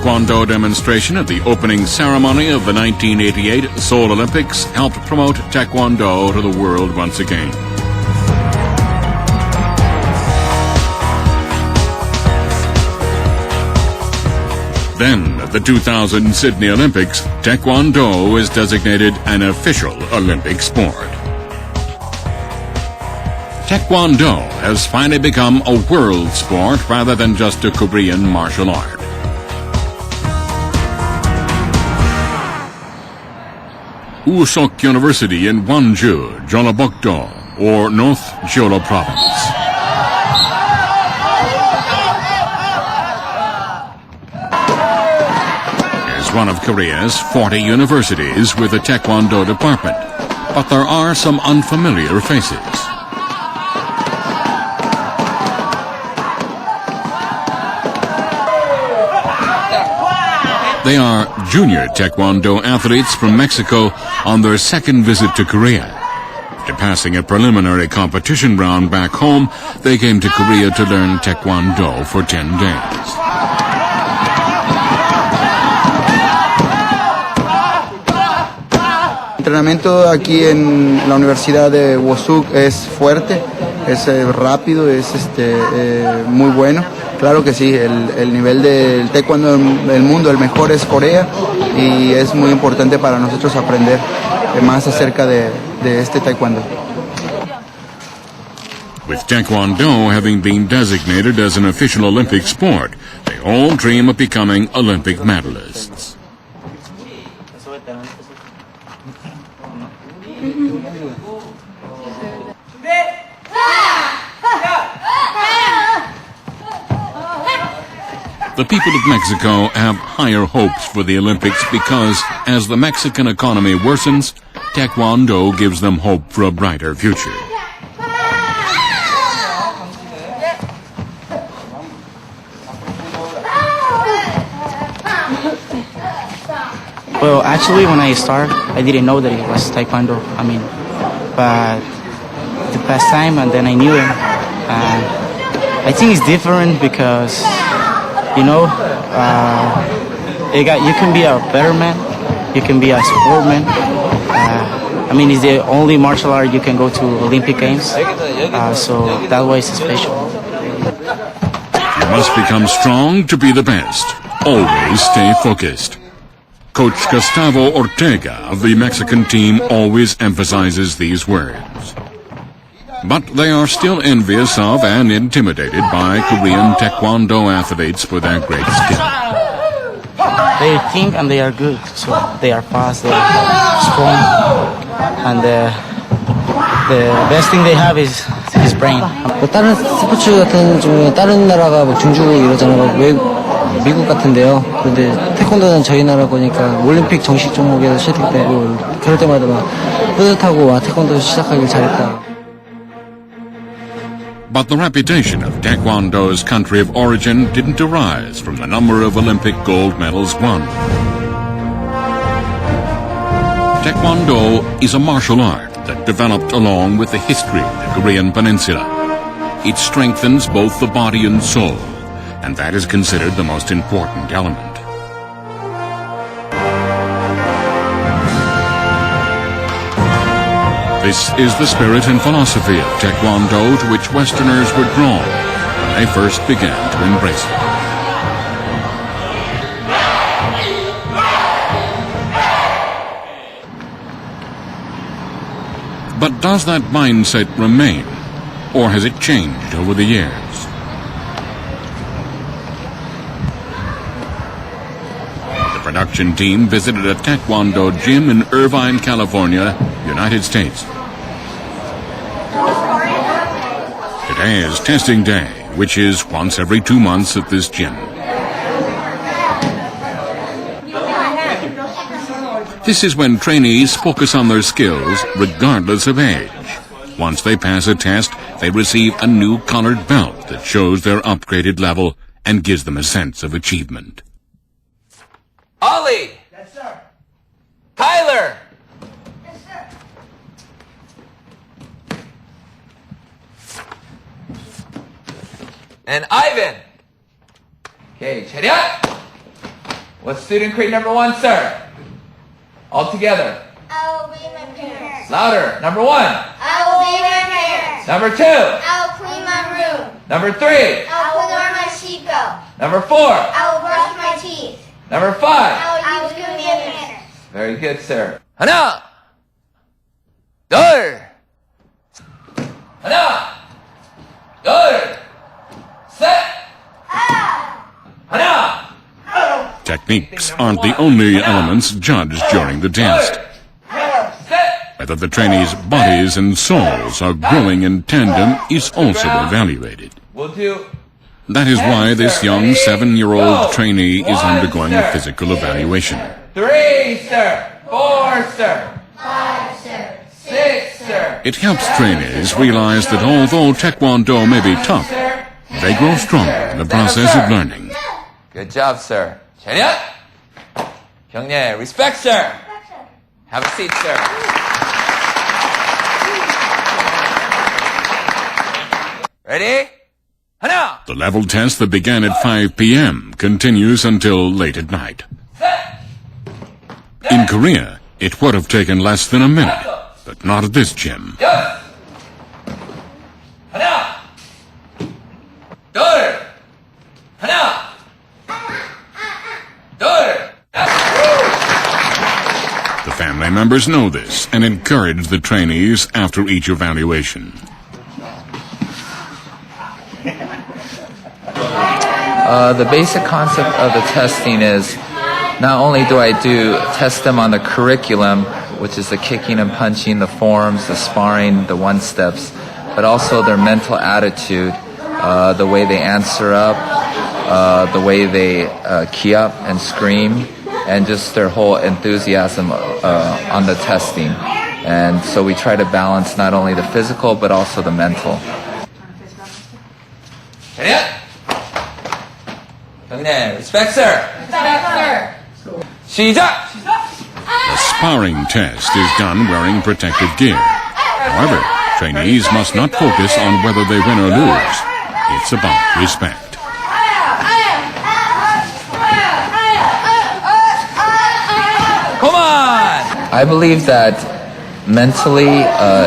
Taekwondo demonstration at the opening ceremony of the 1988 Seoul Olympics helped promote Taekwondo to the world once again. Then, at the 2000 Sydney Olympics, Taekwondo is designated an official Olympic sport. Taekwondo has finally become a world sport rather than just a Korean martial art. Usok University in Gwangju, Jeollabuk-do, or North Jeolla Province. Is one of Korea's 40 universities with a Taekwondo department, but there are some unfamiliar faces. They are junior Taekwondo athletes from Mexico on their second visit to Korea. After passing a preliminary competition round back home, they came to Korea to learn Taekwondo for 10 days. El entrenamiento aquí en la Universidad de Wosuk es fuerte, es rápido, es muy bueno. Claro que sí, el nivel del taekwondo del mundo, el mejor es Corea, y es muy importante para nosotros aprender más acerca de este taekwondo. With Taekwondo having been designated as an official Olympic sport, they all dream of becoming Olympic medalists. The people of Mexico have higher hopes for the Olympics because, as the Mexican economy worsens, Taekwondo gives them hope for a brighter future. Well, actually, when I started, I didn't know that it was Taekwondo. But the past time, and then I knew it. And I think it's different because, you can be a better man, you can be a sportman. It's the only martial art you can go to Olympic Games, so that way it's special. You must become strong to be the best. Always stay focused. Coach Gustavo Ortega of the Mexican team always emphasizes these words. But they are still envious of and intimidated by Korean Taekwondo athletes for their great skill. They think and they are good, so they are fast, they are strong, and the best thing they have is his brain. 다른 스포츠 같은 중에 다른 나라가 중국 이러잖아요. 미국 같은데요. 그런데 태권도는 저희 나라 거니까 올림픽 정식 종목에서 채택되고 그럴 때마다 막 뿌듯하고 태권도 시작하길 잘했다. But the reputation of Taekwondo's country of origin didn't arise from the number of Olympic gold medals won. Taekwondo is a martial art that developed along with the history of the Korean peninsula. It strengthens both the body and soul, and that is considered the most important element. This is the spirit and philosophy of Taekwondo to which Westerners were drawn when they first began to embrace it. But does that mindset remain, or has it changed over the years? The production team visited a Taekwondo gym in Irvine, California, United States. Today is testing day, which is once every 2 months at this gym. This is when trainees focus on their skills regardless of age. Once they pass a test, they receive a new colored belt that shows their upgraded level and gives them a sense of achievement. Ollie! Yes, sir. Tyler! Yes, sir. And Ivan! Okay, 체력! What's student crate number 1, sir? All together. I will be my parents. Louder. Number 1. I will be my parents. Number 2. I will clean my room. Number 3. I will put on my seatbelt. Number 4. I will brush my teeth. Number 5. I will use good manners. Very good, sir. 하나, 둘, 하나, 둘, 셋, 하나, Techniques aren't the only elements judged during the test. 셋. Whether the trainees' bodies and souls are growing in tandem is also evaluated. We'll do That is why this young 7-year-old trainee is undergoing a physical evaluation. 3, sir. 4, sir. 5, sir. 6, sir. It helps trainees realize that although Taekwondo may be tough, they grow stronger in the process of learning. Good job, sir. 차렷. 경례. Respect, sir. Have a seat, sir. Ready? 하나. The level test that began at 5 p.m. continues until late at night. In Korea, it would have taken less than a minute, but not at this gym. 여. 하나. 둘. 하나. 둘. The family members know this and encourage the trainees after each evaluation. The basic concept of the testing is not only do I test them on the curriculum, which is the kicking and punching, the forms, the sparring, the one-steps, but also their mental attitude, the way they answer up, the way they key up and scream, and just their whole enthusiasm on the testing. And so we try to balance not only the physical, but also the mental. 경례, respect, sir. Respect, sir. 시작! The sparring test is done wearing protective gear. However, trainees must not focus on whether they win or lose. It's about respect. Come on! I believe that mentally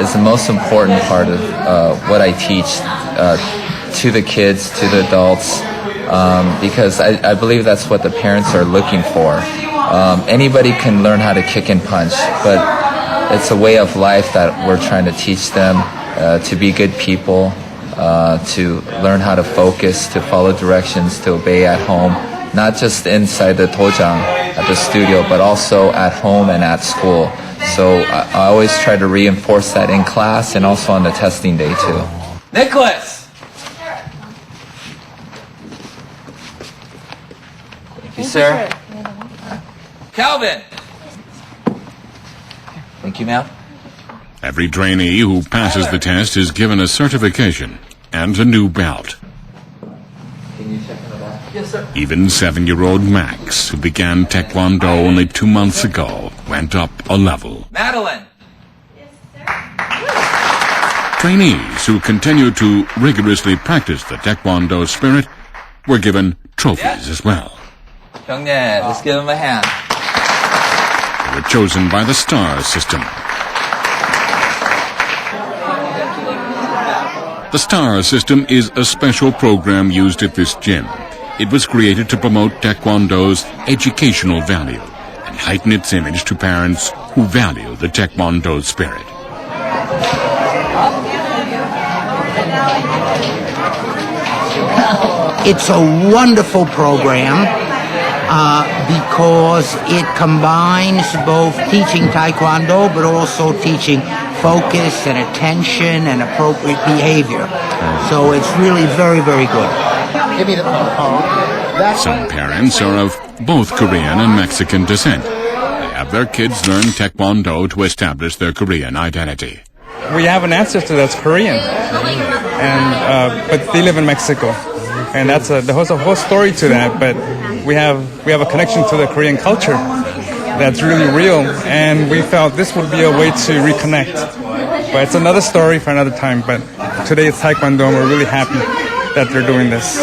is the most important part of what I teach to the kids, to the adults, because I believe that's what the parents are looking for. Anybody can learn how to kick and punch, but it's a way of life that we're trying to teach them to be good people, to learn how to focus, to follow directions, to obey at home, not just inside the dojang at the studio, but also at home and at school. So I always try to reinforce that in class and also on the testing day too. Nicholas! Thank you, sir. Calvin! Thank you, ma'am. Every trainee who passes the test is given a certification and a new belt. Can you check in the back? Yes, sir. Even 7-year-old Max, who began Taekwondo only 2 months ago, went up a level. Madeline! Trainees who continued to rigorously practice the Taekwondo spirit were given trophies as well. 경례, let's give him a hand. They were chosen by the STAR system. The STAR system is a special program used at this gym. It was created to promote Taekwondo's educational value and heighten its image to parents who value the Taekwondo spirit. It's a wonderful program because it combines both teaching Taekwondo but also teaching focus and attention and appropriate behavior. So it's really very, very good. Give me the phone. Some parents are of both Korean and Mexican descent. They have their kids learn Taekwondo to establish their Korean identity. We have an ancestor that's Korean, and but they live in Mexico, and that's the whole story to that. But we have a connection to the Korean culture that's really real, and we felt this would be a way to reconnect. But it's another story for another time. But today it's Taekwondo, and we're really happy that they're doing this.